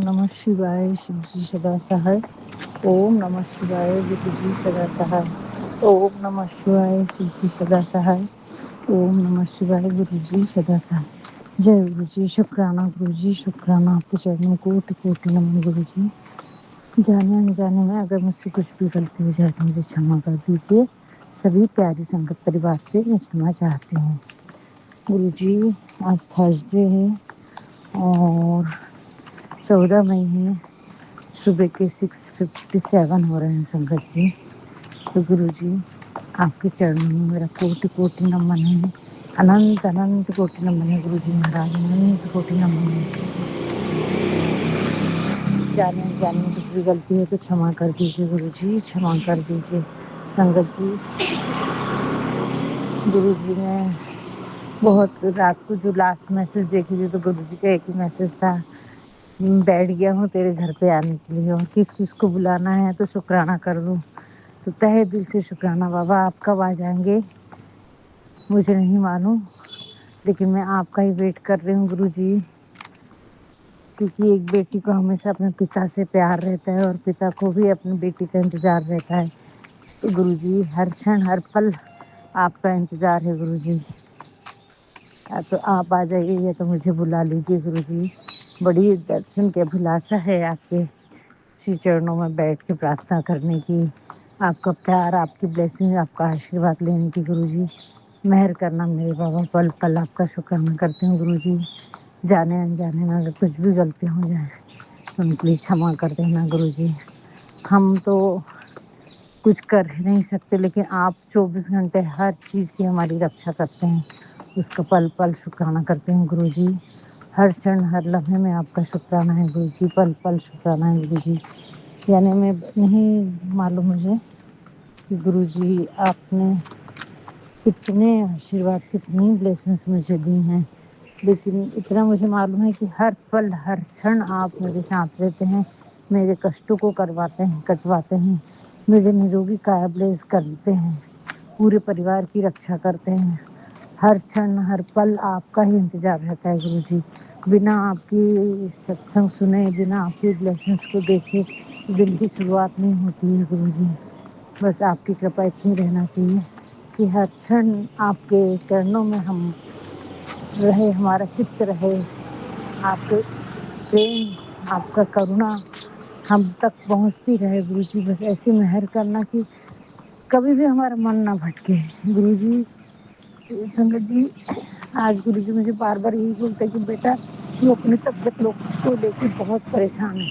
नमः शिवाय शिवजी सदा सहाय। ओम नमः शिवाय गुरुजी सदा सहाय। ओम नमः शिवाय शिवजी सदा सहाय। ओम नमः शिवाय गुरुजी सदा सहाय। जय गुरुजी, शुक्राना गुरुजी, शुक्राना। आपके चरणों को कोटि कोटि नमन गुरुजी। जाने अनजाने में अगर मुझसे कुछ भी गलती हो जाए तो मुझे क्षमा कर दीजिए। सभी प्यारी संगत परिवार से मैं क्षमा चाहती हूँ। गुरुजी, आज थर्सडे है और 14 मई है। सुबह के 6:57 हो रहे हैं संगत जी। तो गुरुजी, आपके चरणों में मेरा कोटि कोटि नमन है। अनंत अनंत कोटि नमन है गुरुजी महाराज, अनंत कोटि नमन है। जाने में कुछ भी गलती है तो क्षमा कर दीजिए गुरुजी, क्षमा कर दीजिए। संगत जी, गुरुजी ने बहुत रात को जो लास्ट मैसेज देखी थी तो गुरुजी का एक ही मैसेज था, बैठ गया हूँ तेरे घर पे आने के लिए और किस किस को बुलाना है तो शुक्राना कर दूँ। तो तहे दिल से शुक्राना बाबा। आप कब आ जाएंगे मुझे नहीं मालूम, लेकिन मैं आपका ही वेट कर रही हूँ गुरुजी, क्योंकि एक बेटी को हमेशा अपने पिता से प्यार रहता है और पिता को भी अपनी बेटी का इंतजार रहता है। तो गुरुजी, हर क्षण हर पल आपका इंतजार है गुरुजी। या तो आप आ जाइए या तो मुझे बुला लीजिए गुरुजी। बड़ी दर्शन की अभिलाषा है आपके श्री चरणों में बैठ के प्रार्थना करने की, आपका प्यार, आपकी ब्लेसिंग, आपका आशीर्वाद लेने की गुरुजी। मेहर करना मेरे बाबा, पल पल आपका शुक्राना करती हूँ गुरुजी। जाने अनजाने में अगर कुछ भी गलती हो जाए तो उनके लिए क्षमा कर देना गुरुजी। हम तो कुछ कर ही नहीं सकते, लेकिन आप 24 घंटे हर चीज़ की हमारी रक्षा करते हैं, उसका पल पल शुक्राना करते हैं गुरुजी। हर क्षण हर लम्हे में आपका शुक्राना है गुरुजी, पल पल शुक्राना है गुरुजी। यानी मैं नहीं मालूम मुझे कि गुरुजी आपने कितने आशीर्वाद, कितनी ब्लेसिंग्स मुझे दी हैं, लेकिन इतना मुझे मालूम है कि हर पल हर क्षण आप मेरे साथ रहते हैं, मेरे कष्टों को करवाते हैं, कटवाते हैं, मेरे निरोगी काया ब्लेस करते हैं, पूरे परिवार की रक्षा करते हैं। हर क्षण हर पल आपका ही इंतजार रहता है गुरुजी। बिना आपकी सत्संग सुने, बिना आपकी ब्लेसिंग्स को देखे दिन की शुरुआत नहीं होती है गुरुजी। बस आपकी कृपा इतनी रहना चाहिए कि हर क्षण आपके चरणों में हम रहे, हमारा चित्त रहे, आपके प्रेम, आपका करुणा हम तक पहुंचती रहे गुरुजी। बस ऐसी मेहर करना कि कभी भी हमारा मन ना भटके गुरुजी। संगत जी, आज गुरुजी मुझे बार बार यही बोलते हैं कि बेटा तू अपनी तबीयत लोग को लेकर बहुत परेशान है,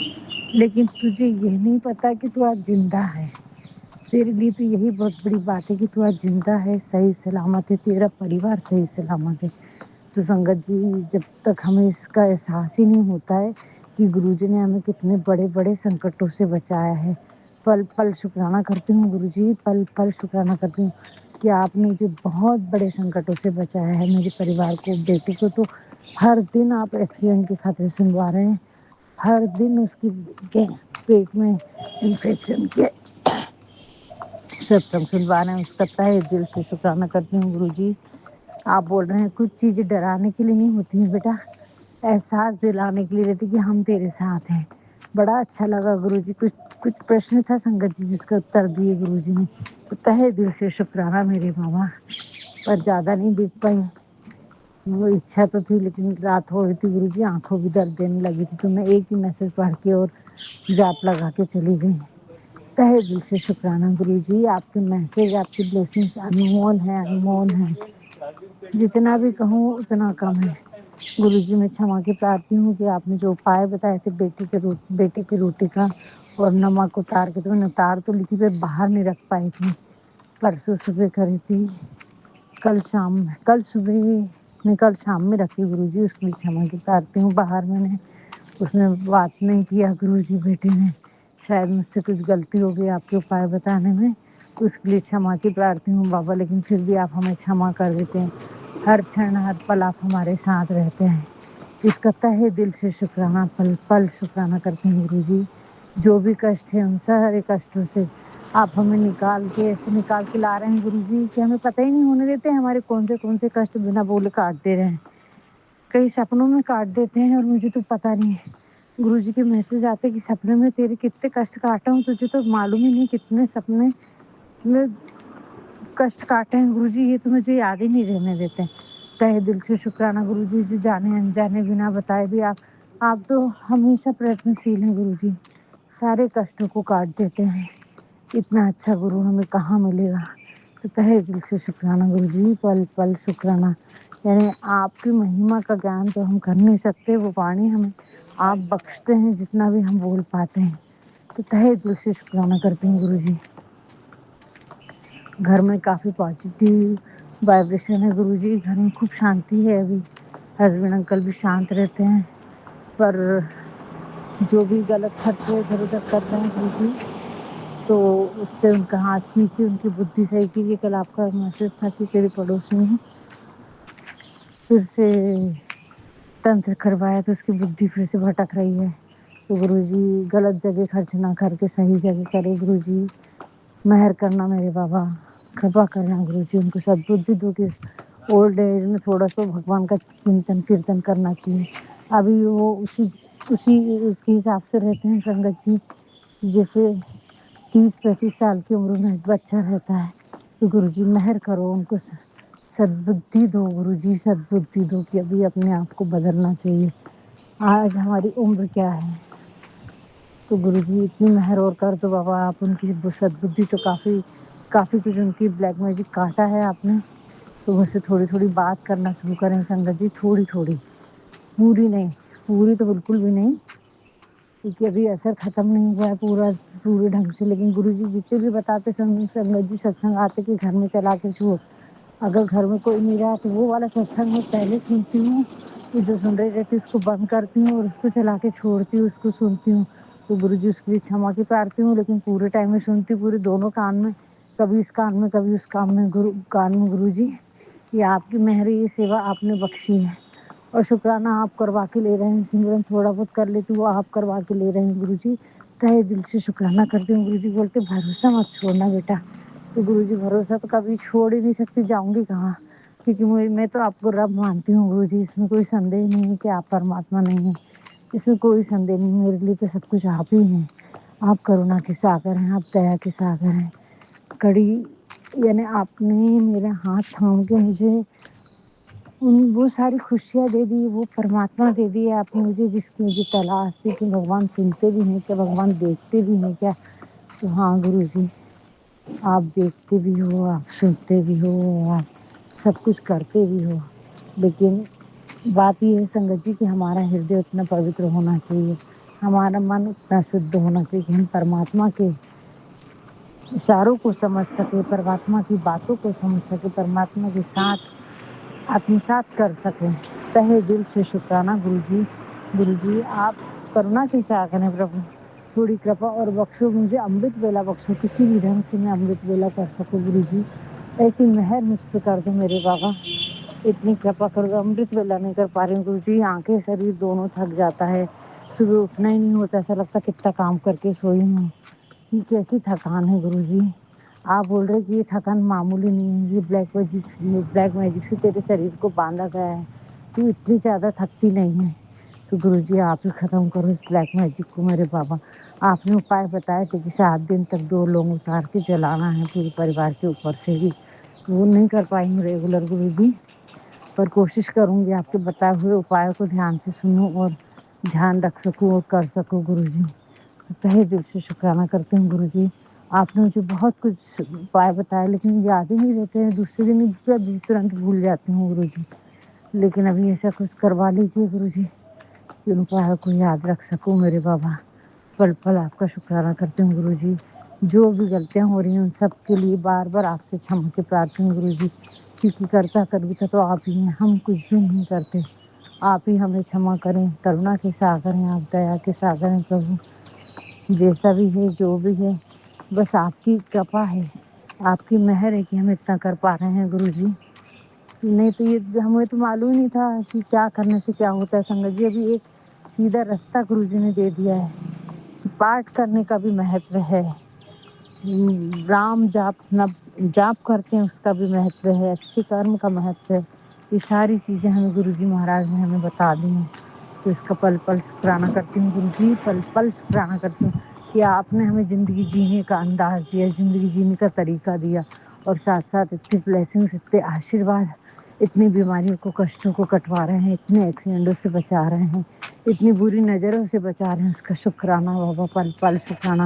लेकिन तुझे ये नहीं पता कि तू आज जिंदा है। तेरे लिए तो यही बहुत बड़ी बात है कि तू आज जिंदा है, सही सलामत है, तेरा परिवार सही सलामत है। तो संगत जी, जब तक हमें इसका एहसास ही नहीं होता है कि गुरुजी ने हमें कितने बड़े बड़े संकटों से बचाया है, पल पल शुक्राना करती हूँ गुरुजी, पल पल शुक्राना करती हूँ कि आपने मुझे बहुत बड़े संकटों से बचाया है। मेरे परिवार को, बेटी को तो हर दिन आप एक्सीडेंट के खतरे सुनवा रहे हैं, हर दिन उसकी के पेट में इन्फेक्शन के सत्संग सुनवा रहे हैं। उसका तहे दिल से शुक्राना करती हूँ गुरुजी। आप बोल रहे हैं कुछ चीज़ें डराने के लिए नहीं होती हैं बेटा, एहसास दिलाने के लिए रहती कि हम तेरे साथ हैं। बड़ा अच्छा लगा गुरुजी। कुछ कुछ प्रश्न था संगत जी जिसका उत्तर दिए गुरुजी ने, तो तहे दिल से शुक्राना मेरे बाबा। पर ज़्यादा नहीं देख पाई, वो इच्छा तो थी, लेकिन रात हो रही थी गुरुजी, आंखों भी दर्द देने लगी थी, तो मैं एक ही मैसेज पढ़ के और जाप लगा के चली गई। तहे दिल से शुक्राना गुरुजी। आपके मैसेज, आपकी ब्लेसिंग्स अनमोल है, अनमोल है। जितना भी कहूँ उतना कम है गुरुजी। मैं क्षमा की प्रार्थी हूँ कि आपने जो उपाय बताए थे बेटे की रोटी का और नमक उतार के, तो मैंने उतार तो ली थी, पर बाहर नहीं रख पाई थी। परसों सुबह करी थी, कल सुबह मैं कल शाम में रखी गुरुजी, उसके लिए क्षमा की प्रार्थी हूँ। बाहर मैंने उसने बात नहीं किया गुरुजी, बेटे ने, शायद मुझसे कुछ गलती हो गई आपके उपाय बताने में, उसके लिए क्षमा की प्रार्थी हूँ बाबा। लेकिन फिर भी आप हमें क्षमा कर देते हैं, हर क्षण हर पल आप हमारे साथ रहते हैं, इसका तहे दिल से शुक्राना, पल पल शुक्राना करते हैं गुरुजी। जो भी कष्ट है उन सारे कष्टों से आप हमें ऐसे निकाल के ला रहे हैं गुरुजी कि हमें पता ही नहीं होने देते हमारे कौन से कष्ट बिना बोले काट दे रहे हैं। कई सपनों में काट देते हैं और मुझे तो पता नहीं है। गुरु जी के मैसेज आते कि सपने में तेरे कितने कष्ट काटा हूँ, तुझे तो मालूम ही नहीं कितने सपने में कष्ट काटे हैं गुरु जी, ये तो मुझे याद ही नहीं रहने देते। तहे दिल से शुक्राना गुरु जी, जो जाने अनजाने बिना बताए भी आप तो हमेशा प्रयत्नशील हैं गुरु जी, सारे कष्टों को काट देते हैं। इतना अच्छा गुरु हमें कहाँ मिलेगा। तो तहे दिल से शुक्राना गुरु जी, पल पल शुक्राना। यानी आपकी महिमा का ज्ञान तो हम कर नहीं सकते, वो वाणी हमें आप बख्शते हैं जितना भी हम बोल पाते हैं। तो तहे दिल से शुक्राना करते हैं गुरु जी। घर में काफ़ी पॉजिटिव वाइब्रेशन है गुरु जी, घर में खूब शांति है अभी। हस्बैंड अंकल भी शांत रहते हैं, पर जो भी गलत खर्चे इधर उधर कर रहे हैं गुरु जी, तो उससे उनका हाथ खींचिए, उनकी बुद्धि सही कीजिए। कल आपका मैसेज था कि तेरे पड़ोसी ने फिर से तंत्र करवाया तो उसकी बुद्धि फिर से भटक रही है। तो गुरु जी गलत जगह खर्च ना करके सही जगह करे गुरु जी, मेहर करना मेरे बाबा, कृपा करना गुरु जी, उनको सद्बुद्धि दो कि ओल्ड एज में थोड़ा सा भगवान का चिंतन कीर्तन करना चाहिए। अभी वो उसी उसके हिसाब से रहते हैं संगत जी, जैसे 30-35 साल की उम्र में बच्चा रहता है। तो गुरु जी मेहर करो, उनको सद्बुद्धि दो गुरु जी, सद्बुद्धि दो कि अभी अपने आप को बदलना चाहिए। आज हमारी उम्र क्या है, तो गुरु जी इतनी मेहर और कर दो बाबा आप, उनकी सद्बुद्धि तो काफ़ी कुछ उनकी ब्लैक मैजिक काटा है आपने। तो मुझसे थोड़ी थोड़ी बात करना शुरू करें संगत जी, थोड़ी थोड़ी, पूरी नहीं, पूरी तो बिल्कुल भी नहीं, क्योंकि अभी असर ख़त्म नहीं हुआ है पूरे ढंग से। लेकिन गुरु जी जितने भी बताते संगत जी सत्संग आते कि घर में चला के छो, अगर घर में कोई नहीं रहा तो वो वाला सत्संग मैं पहले सुनती हूँ, कि जो सुन रही रहती है उसको बंद करती हूँ और उसको चला के छोड़ती हूँ, उसको सुनती हूँ। तो गुरु जी उसके लिए क्षमा की प्रार्थी हूँ, लेकिन पूरे टाइम में सुनती हूँ, पूरे दोनों कान में, कभी इस कान में कभी उस कान में गुरु जी, ये आपकी मेहर, ये सेवा आपने बख्शी है और शुक्राना आप करवा के ले रहे हैं। सिमरन थोड़ा बहुत कर लेती वो आप करवा के ले रहे हैं गुरु जी, तहे दिल से शुक्राना करती हूँ। गुरु जी बोलते भरोसा मत छोड़ना बेटा, तो गुरु जी भरोसा तो कभी छोड़ ही नहीं सकती, जाऊँगी कहाँ, क्योंकि मैं तो आपको रब मानती हूँ गुरु जी, इसमें कोई संदेह नहीं है कि आप परमात्मा नहीं है, इसमें कोई संदेह नहीं। मेरे लिए तो सब कुछ आप ही हैं, आप करुणा के सागर हैं, आप दया के सागर हैं। कड़ी यानी आपने मेरा हाथ थाम के मुझे वो सारी खुशियाँ दे दी, वो परमात्मा दे दी आपने मुझे, जिसकी मुझे तलाश थी कि भगवान सुनते भी हैं क्या, भगवान देखते भी हैं क्या। तो हाँ गुरु जी, आप देखते भी हो, आप सुनते भी हो, आप सब कुछ करते भी हो, लेकिन बात ये है संगत जी कि हमारा हृदय उतना पवित्र होना चाहिए, हमारा मन उतना शुद्ध होना चाहिए कि हम परमात्मा के इशारों को समझ सके, परमात्मा की बातों को समझ सके, परमात्मा के साथ आत्मसात कर सकें। तहे दिल से शुक्राना गुरु जी आप करुणा के सागर हैं प्रभु, थोड़ी कृपा और बख्शो मुझे, अमृत वेला बख्शो, किसी भी ढंग से मैं अमृत वेला कर सकूं गुरु जी, ऐसी मेहर मुझ पर कर दो मेरे बाबा, इतनी कृपा कर दो। अमृत वेला नहीं कर पा रही हूँ गुरु जी, आंखें शरीर दोनों थक जाता है, सुबह उठना ही नहीं होता, ऐसा लगता कितना काम करके सोई हूँ, ये कैसी थकान है गुरु जी। आप बोल रहे कि ये थकान मामूली नहीं है, ये ब्लैक मैजिक से तेरे शरीर को बांधा गया है, तू इतनी ज़्यादा थकती नहीं है। तो गुरु जी आप ही ख़त्म करो इस ब्लैक मैजिक को मेरे बाबा। आपने उपाय बताए थे कि 7 दिन तक 2 लौंग उतार के जलाना है पूरे परिवार के ऊपर से ही, वो नहीं कर पाई हूँ रेगुलर गुरु जी, पर कोशिश करूँगी आपके बताए हुए उपायों को ध्यान से सुनूँ और ध्यान रख सकूँ और कर सकूँ गुरु जी। तो तहे दिल से शुक्राना करती हूँ गुरु जी, आपने मुझे बहुत कुछ उपाय बताए लेकिन याद ही नहीं रहते हैं, दूसरे दिन ही तुरंत भूल जाती हूँ गुरु जी। लेकिन अभी ऐसा कुछ करवा लीजिए गुरु जी कि उन उपायों को याद रख सकूँ मेरे बाबा। पल पल आपका शुक्राना करती हूँ गुरु जी, जो भी गलतियाँ हो रही हैं उन सब के लिए बार बार आपसे क्षमा की प्रार्थना हूँ गुरु जी, क्योंकि करता करता तो आप ही हैं, हम कुछ भी नहीं करते, आप ही हमें क्षमा करें। करुणा के सागर हैं आप, दया के सागर हैं प्रभु, जैसा भी है जो भी है बस आपकी कृपा है, आपकी मेहर है कि हम इतना कर पा रहे हैं गुरु जी, नहीं तो ये हमें तो मालूम ही नहीं था कि क्या करने से क्या होता है संगत जी। अभी एक सीधा रास्ता गुरु जी ने दे दिया है कि पाठ करने का भी महत्व है, राम जाप करते हैं उसका भी महत्व है, अच्छे कर्म का महत्व है, ये सारी चीज़ें हमें गुरु जी महाराज ने हमें बता दी हैं। تو اس کا پل پل شکرانہ کرتی ہوں گرو جی، پل پل شکرانہ کرتی ہوں کہ آپ نے ہمیں زندگی جینے کا انداز دیا، زندگی جینے کا طریقہ دیا، اور ساتھ ساتھ اتنی بلیسنگس، اتنے آشیرواد، اتنی بیماریوں کو، کشٹوں کو کٹوا رہے ہیں، اتنے ایکسیڈنٹوں سے بچا رہے ہیں، اتنی بری نظروں سے بچا رہے ہیں، اس کا شکرانہ بابا، پل پل شکرانہ۔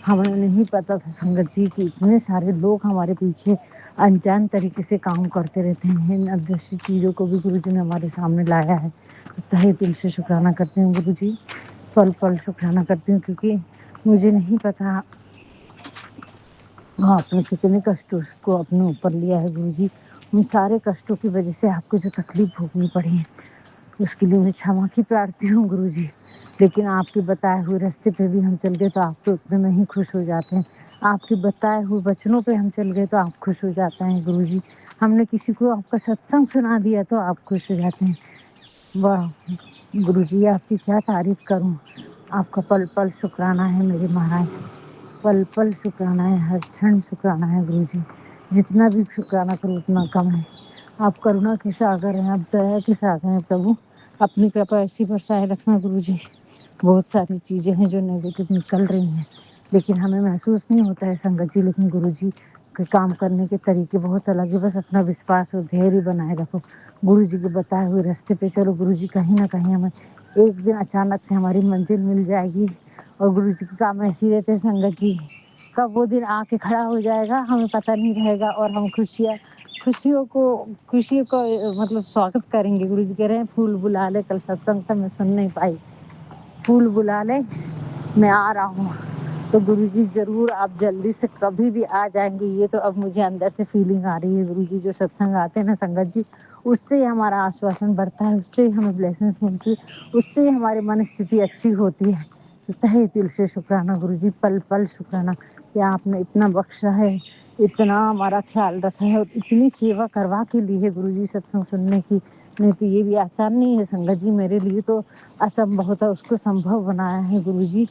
ہمیں نہیں پتا تھا سنگت جی کہ اتنے سارے لوگ ہمارے پیچھے انجان طریقے سے کام کرتے رہتے ہیں، ان ادرشی چیزوں کو بھی گرو جی نے ہمارے سامنے لایا ہے، تہہ دل سے شکرانہ کرتی ہوں گرو جی، پل پل شکرانہ کرتی ہوں، کیونکہ مجھے نہیں پتا آپ نے کتنے کشٹوں کو اپنے اوپر لیا ہے گرو جی، ان سارے کشٹوں کی وجہ سے آپ کو جو تکلیف بھوگنی پڑی ہے اس کے لیے میں क्षमा کی پرارتھی ہوں گرو جی، لیکن آپ کے بتائے ہوئے راستے پہ بھی ہم چل گئے تو آپ تو اتنے میں ہی خوش ہو جاتے ہیں، آپ کے بتائے ہوئے وچنوں پہ ہم چل گئے تو آپ خوش ہو جاتے ہیں گرو جی، ہم نے کسی کو آپ کا ستسنگ سنا دیا تو آپ خوش ہو جاتے ہیں۔ واہ گرو جی، آپ کی کیا تعریف کروں، آپ کا پل پل شکرانہ ہے میرے مہاراج، پل پل شکرانہ ہے، ہر چھن شکرانہ ہے گرو جی، جتنا بھی شکرانہ کرو اتنا کم ہے۔ آپ کرونا کے ساگر ہیں، آپ دیا کے ساگر ہیں پربھو، اپنی کرپا ایسی برسائے رکھنا گرو جی۔ بہت ساری چیزیں ہیں جو نیگیٹو نکل رہی ہیں لیکن ہمیں محسوس نہیں ہوتا ہے سنگت جی، لیکن گرو جی کے کام کرنے کے طریقے بہت الگ ہے، بس اپنا وشواس اور دھیرے بنائے رکھو، گرو جی کے بتائے ہوئے راستے پہ چلو گرو جی، کہیں نہ کہیں ہمیں ایک دن اچانک سے ہماری منزل مل جائے گی، اور گرو جی کے کام ایسے ہی رہتے ہیں سنگت جی، کب وہ دن آ کے کھڑا ہو جائے گا ہمیں پتہ نہیں رہے گا، اور ہم خوشیوں کو مطلب سواگت کریں گے۔ گرو جی کہہ رہے ہیں پھول بلا لے، کل ستسنگ تھا میں سن نہیں پائی، پھول بلا لے میں آ رہا ہوں، تو گرو جی ضرور آپ جلدی سے کبھی بھی آ جائیں گے، یہ تو اب مجھے اندر سے فیلنگ آ رہی ہے گرو جی، جو ستسنگ آتے ہیں نا سنگت جی، اس سے ہی ہمارا آشواسن بڑھتا ہے، اس سے ہی ہمیں بلیسنگس ملتی ہے، اس سے ہی ہماری من استھتی اچھی ہوتی ہے، تو تہہ دل سے شکرانہ گرو جی، پل پل شکرانہ کہ آپ نے اتنا بخشا ہے، اتنا ہمارا خیال رکھا ہے، اور اتنی سیوا کروا کے لی ہے گرو جی ستسنگ سننے کی، نہیں تو یہ بھی آسان نہیں ہے سنگت جی، میرے لیے تو اسمبھو تھا، اس کو سمبھو بنایا ہے گرو جی،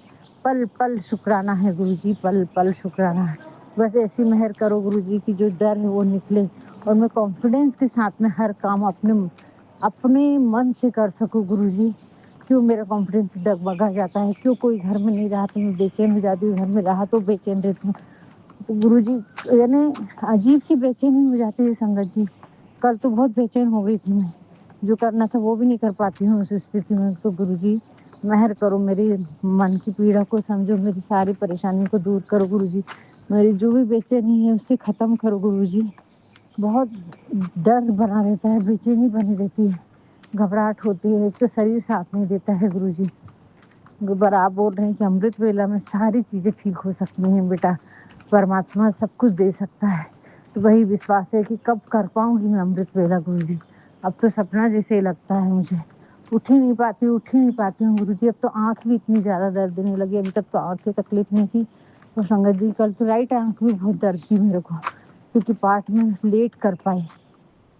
پل پل شکرانہ ہے گرو جی، پل پل شکرانہ ہے، بس ایسی مہر کرو گرو جی کی جو ڈر ہے وہ نکلے، اور میں کانفیڈینس کے ساتھ میں ہر کام اپنے من سے کر سکوں گرو جی، کیوں میرا کانفیڈینس ڈگمگا جاتا ہے، کیوں کوئی گھر میں نہیں رہا تو میں بے چین ہو جاتی ہوں، گھر میں رہا تو بے چین رہتی ہوں، تو گرو جی یعنی عجیب سی بے چینی ہو جاتی ہے سنگت جی، کل تو بہت بے چین ہو گئی تھی میں، جو کرنا تھا وہ بھی نہیں کر پاتی ہوں اس استھتی میں، تو گرو جی مہر کرو، میری من کی پیڑا کو سمجھو، میری ساری پریشانیوں کو دور کرو گرو جی، میری جو بھی بے چینی ہے اسے ختم کرو گرو جی، بہت ڈر بنا رہتا ہے، بے چینی بنی رہتی ہے، گھبراہٹ ہوتی ہے، ایک تو شریر ساتھ نہیں دیتا ہے گرو جی، آپ بول رہے ہیں کہ امرت ویلا میں ساری چیزیں ٹھیک ہو سکتی ہیں بیٹا، پرماتما سب کچھ دے سکتا ہے، تو وہی وشواس ہے کہ کب کر پاؤں گی میں امرت ویلا گرو جی، اب تو سپنا جیسے ہی لگتا ہے مجھے، اٹھ ہی نہیں پاتی ہوں گرو جی، اب تو آنکھ بھی اتنی زیادہ درد دینے لگی، ابھی تک تو آنکھ کی تکلیف نہیں تھی، تو سنگت جی کل تو رائٹ آنکھ بھی بہت درد تھی میرے کو، کیونکہ پاٹ میں لیٹ کر پائی،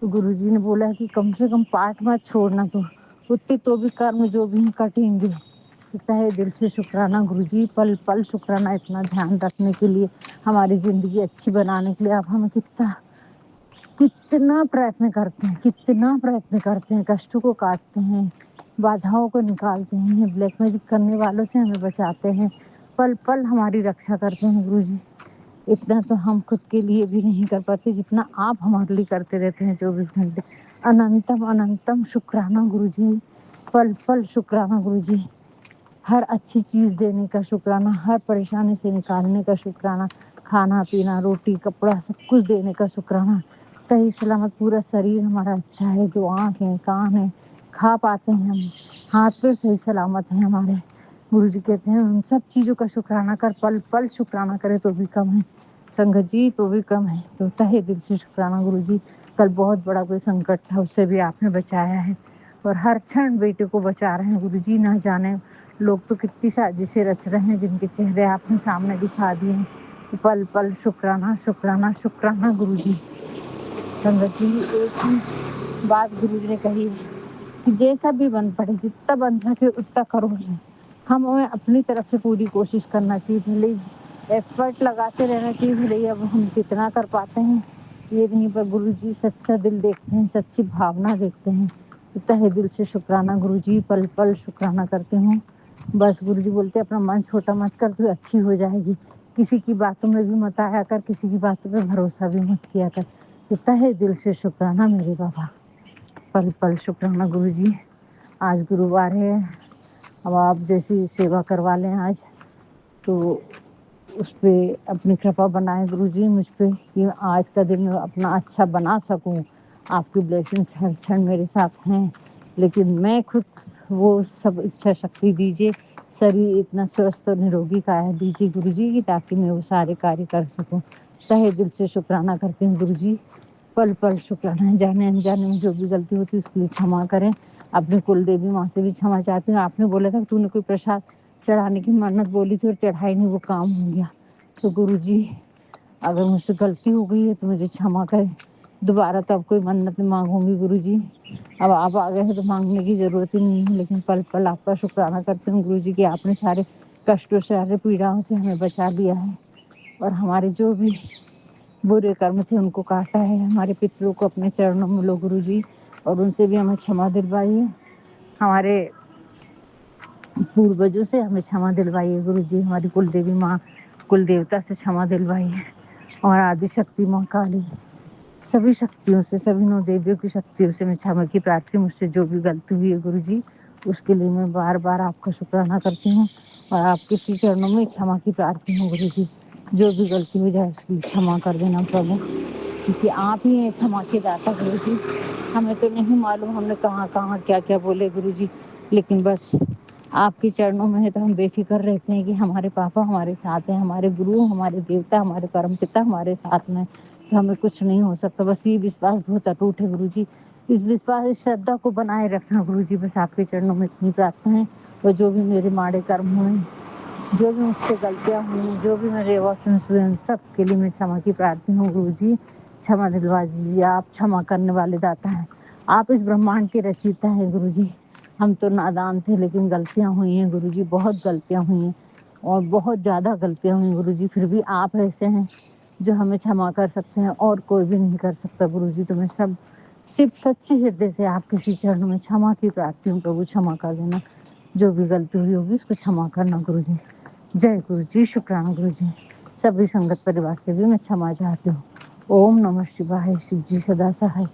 تو گرو جی نے بولا کہ کم سے کم پاٹ مت چھوڑنا، تو اتنے تو بھی کرم جو بھی کٹیں گے، تہہ دل سے شکرانہ گرو جی، پل پل شکرانہ، اتنا دھیان رکھنے کے لیے، ہماری زندگی اچھی بنانے کے لیے آپ ہمیں کتنا پریتن کرتے ہیں، کشٹوں کو کاٹتے ہیں، بادھاؤں کو نکالتے ہیں، بلیک میجک کرنے والوں سے ہمیں بچاتے ہیں، پل پل ہماری رکشا کرتے ہیں گرو جی، اتنا تو ہم خود کے لیے بھی نہیں کر پاتے جتنا آپ ہمارے لیے کرتے رہتے ہیں 24 گھنٹے، اننتم شکرانہ گرو جی، پل پل شکرانہ گرو جی، ہر اچھی چیز دینے کا شکرانہ، ہر پریشانی سے نکالنے کا شکرانہ، کھانا پینا روٹی کپڑا سب کچھ دینے کا شکرانہ، صحیح سلامت پورا شریر ہمارا اچھا ہے، جو آنکھ ہے کان ہے کھا پاتے ہیں ہم، ہاتھ پہ صحیح سلامت ہے ہمارے، گرو جی کہتے ہیں ان سب چیزوں کا شکرانہ کر، پل پل شکرانہ کرے تو بھی کم ہے سنگت جی، تو بھی کم ہے، تو تہہ دل سے شکرانہ گرو جی، کل بہت بڑا کوئی سنکٹ تھا اس سے بھی آپ نے بچایا ہے، اور ہر چھن بیٹے کو بچا رہے ہیں گرو جی، نہ جانے لوگ تو کتنی سازشیں رچ رہے ہیں جن کے چہرے آپ نے سامنے دکھا دیے ہیں، پل پل شکرانہ شکرانہ شکرانہ گرو جی، سنگت جی ایک ہی بات گرو جی نے کہی ہے کہ جیسا بھی بن پڑے جتنا بن سکے اتنا کرو، ہمیں اپنی طرف سے پوری کوشش کرنا چاہیے، بھلے ایفرٹ لگاتے رہنا چاہیے، بھلے اب ہم کتنا کر پاتے ہیں یہ نہیں، پر گرو جی سچا دل دیکھتے ہیں، سچی بھاونا دیکھتے ہیں، तहे दिल से शुक्राना गुरुजी, पल पल शुक्राना करती हूँ। बस गुरुजी बोलते अपना मन छोटा मत कर, तू अच्छी हो जाएगी। किसी की बातों में भी मत आया कर, किसी की बातों पे भरोसा भी मत किया कर। तो तहे दिल से शुक्राना मेरे बाबा, पल पल शुक्राना गुरुजी। आज गुरुवार है, अब आप जैसी सेवा करवा लें आज, तो उस पर अपनी कृपा बनाए गुरुजी मुझ पे, कि आज का दिन अपना अच्छा बना सकूं। आपकी ब्लेसिंग्स हर क्षण मेरे साथ हैं, लेकिन मैं खुद वो सब इच्छा शक्ति दीजिए, शरीर इतना स्वस्थ और निरोगी काया दीजिए गुरुजी, कि ताकि मैं वो सारे कार्य कर सकूं। तहे दिल से शुक्राना करती हूँ गुरुजी, पल पल शुक्राना। जाने अनजाने में जो भी गलती होती है उसके लिए क्षमा करें। अपनी कुल देवी माँ से भी क्षमा चाहती हूँ। आपने बोला था तूने कोई प्रसाद चढ़ाने की मन्नत बोली थी और चढ़ाई नहीं, वो काम हो गया। तो गुरुजी अगर मुझसे गलती हो गई है तो मुझे क्षमा करें, दोबारा तो अब कोई मन्नत नहीं मांगूंगी गुरुजी। अब आप आ गए हैं तो मांगने की ज़रूरत ही नहीं है, लेकिन पल पल आपका शुक्राना करती हूँ गुरुजी कि आपने सारे कष्टों से, सारे पीड़ाओं से हमें बचा लिया है, और हमारे जो भी बुरे कर्म थे उनको काटा है। हमारे पितरों को अपने चरणों में लो गुरुजी, और उनसे भी हमें क्षमा दिलवाइए। हमारे पूर्वजों से हमें क्षमा दिलवाइए गुरुजी, हमारी कुल देवी माँ, कुल देवता से क्षमा दिलवाइए, और आदि शक्ति माँ काली, सभी शक्तियों से, सभी नौ देवियों की शक्तियों से मैं क्षमा की प्रार्थी। मुझसे जो भी गलती हुई है गुरुजी, उसके लिए मैं बार बार आपका शुक्राना करती हूँ, और आपके श्री चरणों में क्षमा की प्रार्थी हूँ गुरुजी। जो भी गलती हो जाए उसकी क्षमा कर देना प्रभु, क्योंकि आप ही हैं क्षमा के दाता गुरुजी। हमें तो नहीं मालूम हमने कहाँ कहाँ क्या क्या बोले गुरुजी, लेकिन बस आपके चरणों में है तो हम बेफिक्र रहते हैं कि हमारे पापा हमारे साथ हैं, हमारे गुरु, हमारे देवता, हमारे परम पिता हमारे साथ में, तो हमें कुछ नहीं हो सकता। बस ये विश्वास बहुत अटूट है गुरुजी, इस विश्वास, इस श्रद्धा को बनाए रखना गुरुजी। बस आपके चरणों में इतनी प्रार्थना है। और जो भी मेरे माड़े कर्म हुए, जो भी मुझसे गलतियाँ हुई, जो भी मेरे वचन हुए, उन सब के लिए मैं क्षमा की प्रार्थी हूँ गुरुजी। क्षमा दिलवा दीजिए, आप क्षमा करने वाले दाता हैं, आप इस ब्रह्मांड के रचयिता हैं गुरुजी। हम तो नादान थे, लेकिन गलतियाँ हुई हैं गुरुजी, बहुत गलतियाँ हुई हैं, और बहुत ज़्यादा गलतियाँ हुई गुरुजी। फिर भी आप ऐसे हैं जो हमें क्षमा कर सकते हैं, और कोई भी नहीं कर सकता गुरुजी। तो मैं सब सिर्फ सच्चे हृदय से आपके श्री चरणों में क्षमा की प्रार्थी हूँ प्रभु, क्षमा कर देना। जो भी गलती हुई होगी उसको क्षमा करना गुरुजी। जय गुरुजी, शुक्राना गुरुजी। सभी संगत परिवार से भी मैं क्षमा चाहती हूँ। ओम नमः शिवाय, शिव जी सदा सहाय।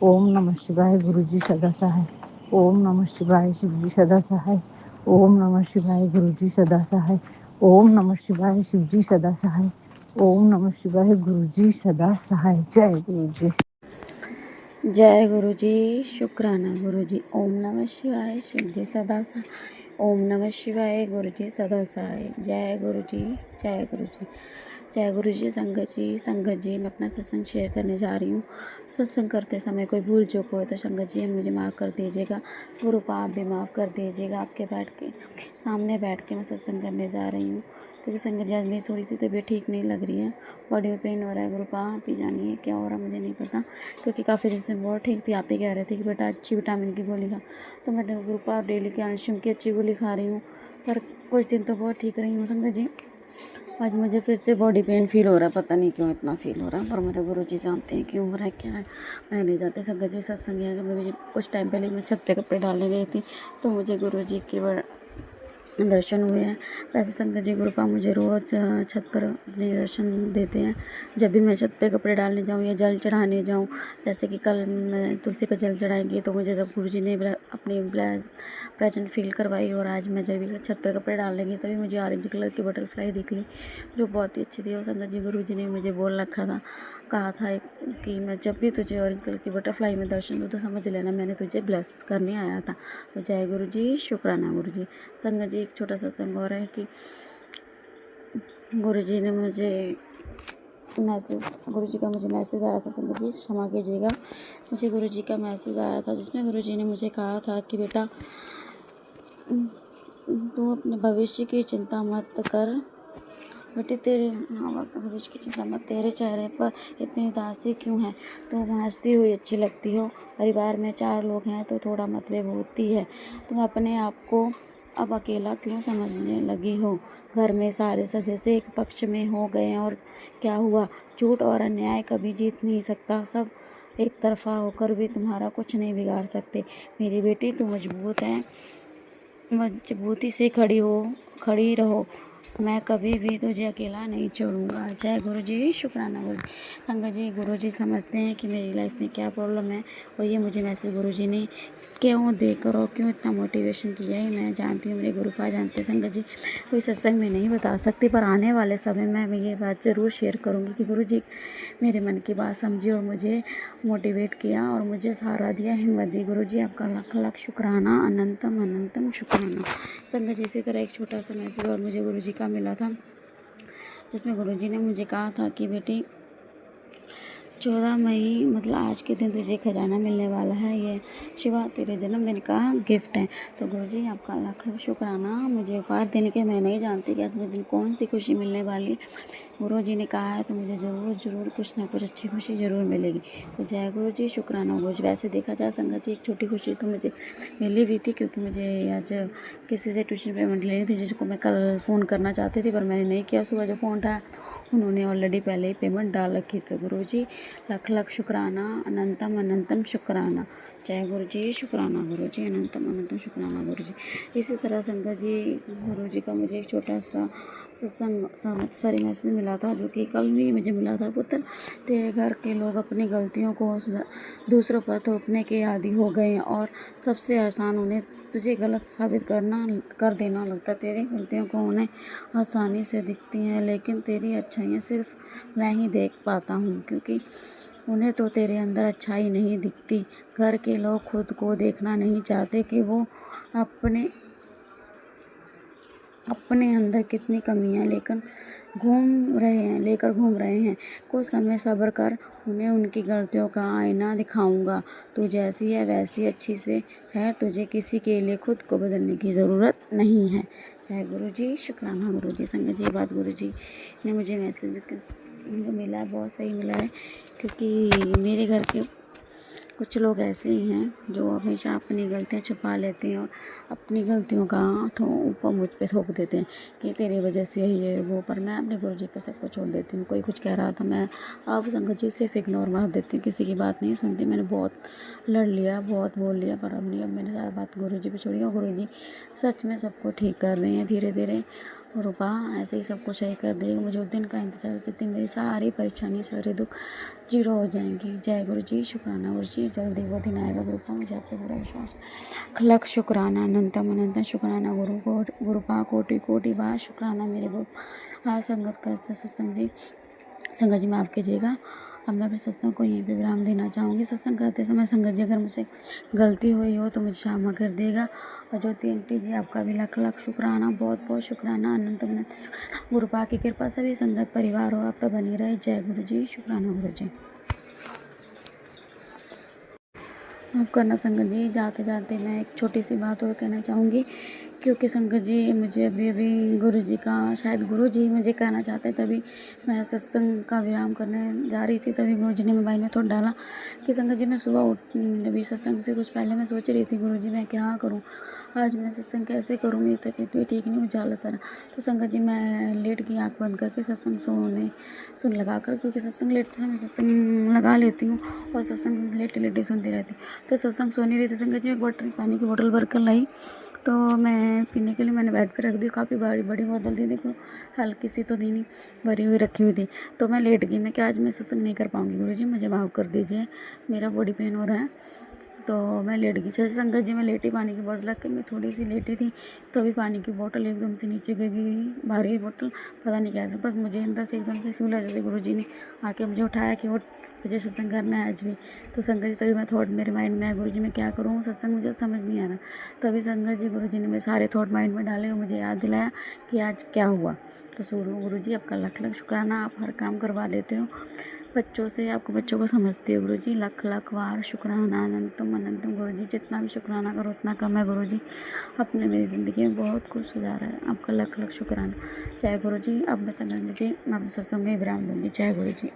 ओम नमः शिवाय, गुरुजी सदा सहाय। ओम नमः शिवाय, शिव जी सदा सहाय। ओम नमः शिवाय, गुरुजी सदा सहाय। ओम नमः शिवाय, शिव जी सदा सहाय। ओम नमः शिवाय, गुरुजी सदा सहाय। जय गुरुजी। जय गुरुजी, शुक्राना गुरुजी। ओम नमः शिवाय, शिव जी सदा सहाय। ओम नमः शिवाय, गुरुजी सदा सहाय। जय गुरुजी, जय गुरुजी, जय गुरुजी। संगत जी मैं अपना सत्संग शेयर करने जा रही हूँ। सत्संग करते समय कोई भूल चूक हो तो संगत जी मुझे माफ़ कर दीजिएगा, गुरु आप भी माफ़ कर दीजिएगा। आपके सामने बैठ के मैं सत्संग करने जा रही हूँ, क्योंकि संगत जी आज मेरी थोड़ी सी तबीयत ठीक नहीं लग रही है, बॉडी में पेन हो रहा है। गुरुपा आप ही जानिए क्या हो रहा मुझे नहीं पता, क्योंकि काफ़ी दिन से बहुत ठीक थी। आप ही कह रहे थे कि बेटा अच्छी विटामिन की गोली खा, तो मैं गुरुपा डेली कैल्शियम की अच्छी गोली खा रही हूँ, पर कुछ दिन तो बहुत ठीक रही हूँ संगत जी। आज मुझे फिर से बॉडी पेन फील हो रहा है, पता नहीं क्यों इतना फील हो रहा है, पर मेरे गुरुजी जानते हैं क्यों हो रहा है क्या है। मैं नहीं जानती। संगत जी सत्संग है कि मुझे कुछ टाइम पहले मैं छत पे कपड़े डालने गई थी, तो मुझे गुरुजी के दर्शन हुए हैं। वैसे संगत जी गुरुपा मुझे रोज़ छत पर अपने दर्शन देते हैं। जब भी मैं छत पे कपड़े डालने जाऊँ या जल चढ़ाने जाऊँ, जैसे कि कल मैं तुलसी पर जल चढ़ाएंगी, तो मुझे जब गुरुजी ने अपनी प्रेजेंट फील करवाई, और आज मैं जब भी छत पर कपड़े डालने गई तभी मुझे ऑरेंज कलर की बटरफ्लाई दिख ली, जो बहुत ही अच्छी थी। और संगत जी गुरुजी ने मुझे बोल रखा था, कहा था कि मैं जब भी तुझे ऑरेंज कलर की बटरफ्लाई में दर्शन दूँ तो समझ लेना मैंने तुझे ब्लेस करने आया था। तो जय गुरु जी, शुक्राना गुरु जी। संगत जी एक छोटा सा संग और है कि गुरु जी ने मुझे गुरु जी का मुझे मैसेज आया था। संगत जी क्षमा कीजिएगा, मुझे गुरु जी का मैसेज आया था जिसमें गुरु जी ने मुझे कहा था कि बेटा तू अपने भविष्य की चिंता मत कर बेटे, तेरे माँ बाप का भविष्य की चिंता मत, तेरे चेहरे पर इतनी उदासी क्यों है, तुम हंसती हुई अच्छी लगती हो। परिवार में 4 लोग हैं तो थोड़ा मतभेद होती है, तुम अपने आप को अब अकेला क्यों समझने लगी हो। घर में सारे सदस्य एक पक्ष में हो गए और क्या हुआ, झूठ और अन्याय कभी जीत नहीं सकता। सब एक तरफा होकर भी तुम्हारा कुछ नहीं बिगाड़ सकते। मेरी बेटी तू मजबूत है, मजबूती से खड़ी रहो। मैं कभी भी तुझे अकेला नहीं छोड़ूंगा। जय गुरु जी, शुक्राना गुरु जी। संगत जी, गुरु जी समझते हैं कि मेरी लाइफ में क्या प्रॉब्लम है, और ये मुझे मैसेज गुरु जी ने क्यों देकर और क्यों इतना मोटिवेशन किया है मैं जानती हूँ, मेरे गुरुपा जानते हैं। संगत जी, कोई सत्संग में नहीं बता सकती, पर आने वाले समय में मैं ये बात ज़रूर शेयर करूँगी कि गुरु जी मेरे मन की बात समझी और मुझे मोटिवेट किया और मुझे सहारा दिया, हिम्मत दी। गुरु जी आपका लाख लाख शुक्राना, अनंतम अनंतम शुक्राना। संगत जी, इसी तरह एक छोटा सा मैसेज और मुझे गुरु जी का मिला था, जिसमें गुरु जी ने मुझे कहा था कि बेटी 14 मई मतलब आज के दिन तुझे खजाना मिलने वाला है, ये शिवा तेरे जन्मदिन का गिफ्ट है। तो गुरुजी आपका लाख लाख शुक्राना, मुझे उपहार देने के। मैं नहीं जानती कि आज मुझे दिन कौन सी खुशी मिलने वाली है। गुरुजी ने कहा है तो मुझे ज़रूर कुछ ना कुछ अच्छी खुशी ज़रूर मिलेगी। तो जय गुरुजी, शुक्राना गुरुजी। वैसे देखा जाए संगत जी, एक छोटी खुशी तो मुझे मिली भी थी, क्योंकि मुझे आज किसी से ट्यूशन पेमेंट लेनी थी, जिसको मैं कल फ़ोन करना चाहती थी, पर मैंने नहीं किया। सुबह जो फ़ोन उठाया उन्होंने ऑलरेडी पहले ही पेमेंट डाल रखी थी। गुरुजी लाख लाख शुक्राना, अनंतम अनंतम शुक्राना। जय गुरु जी, शुक्राना गुरु जी, अनंतम अनंतम शुक्राना गुरु जी। इसी तरह संगत जी, गुरु जी का मुझे एक छोटा सा सत्संग मैसेज मिला था, जो कि कल भी मुझे मिला था। पुत्र, तेरे घर के लोग अपनी गलतियों को दूसरों पर थोपने के आदी हो गए हैं, और सबसे आसान उन्हें तुझे गलत साबित कर देना लगता। तेरी गलतियों को उन्हें आसानी से दिखती हैं, लेकिन तेरी अच्छाइयाँ सिर्फ मैं ही देख पाता हूँ, क्योंकि उन्हें तो तेरे अंदर अच्छाई नहीं दिखती। घर के लोग खुद को देखना नहीं चाहते कि वो अपने अंदर कितनी कमियां लेकर घूम रहे हैं। कुछ समय सब्र कर, उन्हें उनकी गलतियों का आईना दिखाऊंगा। तू जैसी है वैसी अच्छी से है, तुझे किसी के लिए खुद को बदलने की ज़रूरत नहीं है। जय गुरु जी, शुक्राना गुरु जी। संगत जी, बात गुरु जी ने मुझे मैसेज जो मिला है बहुत सही मिला है, क्योंकि मेरे घर के कुछ लोग ऐसे ही हैं जो हमेशा अपनी गलतियाँ छुपा लेते हैं और अपनी गलतियों का ऊपर मुझ पे थोप देते हैं कि तेरी वजह से यही है वो। पर मैं अपने गुरु जी पे सबको छोड़ देती हूँ। कोई कुछ कह रहा था, मैं अब संगत जी सिर्फ इग्नोर मार देती हूँ, किसी की बात नहीं सुनती। मैंने बहुत लड़ लिया, बहुत बोल लिया, पर अब नहीं। अब मैंने सारी बात गुरु जी पे छोड़ी, और गुरु जी सच में सबको ठीक कर रहे हैं धीरे धीरे। रूपा ऐसे ही सब कुछ सही कर देगा। मुझे उस दिन का इंतजार करती, मेरी सारी परेशानी सारे दुख जीरो हो जाएंगी। जय गुरु जी, शुक्राना गुरु जी। जल्दी वो दिन आएगा गुरुपा, मुझे आप पे पूरा विश्वास है। लख शुक्राना, अनंतम अनंतम शुक्राना गुरुपा, कोटि कोटि बार शुक्राना मेरे गुरु। आज संगत का सत्संग जी, संगत जी माफ़ कीजिएगा, अब मैं अपने सत्संग को यहीं पे विराम देना चाहूँगी। सत्संग करते समय संगत जी अगर मुझसे गलती हुई हो तो मुझे क्षमा कर देगा। और ज्योति आंटी जी, आपका भी लाख लाख शुक्राना, बहुत बहुत शुक्राना, अनंत अनंत गुरुपा की कृपा सभी संगत परिवार हो आप पर बनी रहे। जय गुरु जी, शुक्राना गुरु जी। माफ़ करना संगत जी, जाते जाते मैं एक छोटी सी बात और कहना चाहूँगी, क्योंकि संगत जी मुझे अभी गुरु जी का, शायद गुरु जी मुझे कहना चाहते, तभी मैं सत्संग का विराम करने जा रही थी। तभी गुरु जी ने मोबाइल में थोड़ा डाला कि संगत जी मैं सुबह अभी सत्संग से कुछ पहले मैं सोच रही थी, गुरु जी मैं क्या करूँ, आज मैं सत्संग कैसे करूँ, मेरी तबीयत भी ठीक नहीं, मुझे आलस आ रहा। तो संगत जी मैं लेट गई आँख बंद करके सत्संग सुन लगा कर, क्योंकि सत्संग लेट था, मैं सत्संग लगा लेती हूँ और सत्संग लेटे लेटे सुनती रहती हूँ। तो सत्संग सुन ही रही थी संगत जी, एक बोतल पानी की बोतल भर कर लाई, तो मैं पीने के लिए मैंने बेड पे रख दी। काफ़ी बड़ी बोतल थी, देखो हल्की सी तो थी नहीं, भरी हुई रखी हुई थी। तो मैं लेट गई, मैं क्या आज मैं सत्संग नहीं कर पाऊँगी गुरु जी, मुझे माफ़ कर दीजिए, मेरा बॉडी पेन हो रहा है। तो मैं लेट गई। जैसे संगत जी मैं लेटी, पानी की बोतल रख के मैं थोड़ी सी लेटी थी, तो अभी पानी की बोतल एकदम से नीचे गिर गई, भारी बोतल, पता नहीं कैसे, बस मुझे अंदर से एकदम से फील हुआ जैसे गुरु जी ने आके मुझे उठाया कि उठ, मुझे सत्संग करना है आज भी। तो संगत जी तभी मैं थॉट मेरे माइंड में है, गुरु जी मैं क्या करूँ, सत्संग मुझे समझ नहीं आ रहा। तभी संगत जी गुरु जी ने मेरे सारे थॉट माइंड में डाले और मुझे याद दिलाया कि आज क्या हुआ। तो सुनो गुरु जी, आपका लाख लाख शुक्राना, आप हर काम करवा लेते हो बच्चों से, आपको बच्चों को समझते हो गुरु जी, लाख लाख बार शुक्राना, अनंतम अनंतम गुरु जी। जितना भी शुक्राना करो उतना कम है गुरु जी, आपने मेरी ज़िंदगी में बहुत कुछ सुधारा है, आपका लाख लाख शुक्राना। जय गुरु जी। अब मैं संगत जी मैं अपने सत्संग में विराम दूँगी। जय गुरु जी।